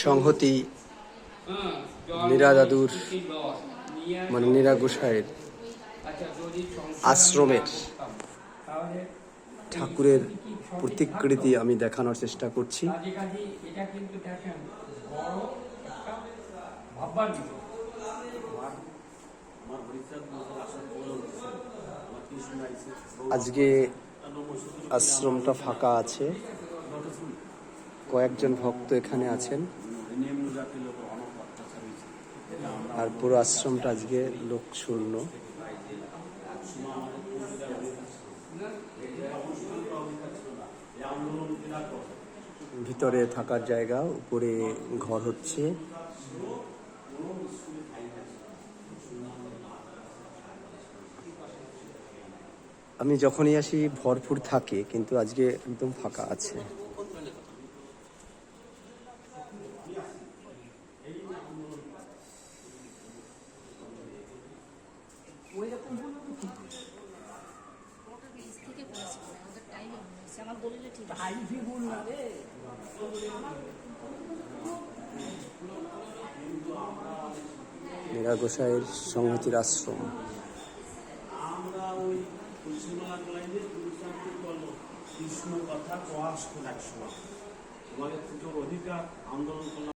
সংহতি নীরা দাদুর মানে নীরা গোসাইয়ের আশ্রমের ঠাকুরের প্রতিকৃতি আমি দেখানোর চেষ্টা করছি। আজকে আশ্রমটা ফাঁকা আছে, কয়েকজন ভক্ত এখানে আছেন, আর পুরো আশ্রমটা আজকে লোক শূন্য। ভিতরে থাকার জায়গা, উপরে ঘর হচ্ছে। আমি যখনই আসি ভরপুর থাকে, কিন্তু আজকে একদম ফাঁকা আছে। নীরা গোসাইয়ের সংহতির আশ্রম। কৃষ্ণ কথা প্রয়াস করে একসময় তোমাদের পুজোর অধিকার আন্দোলন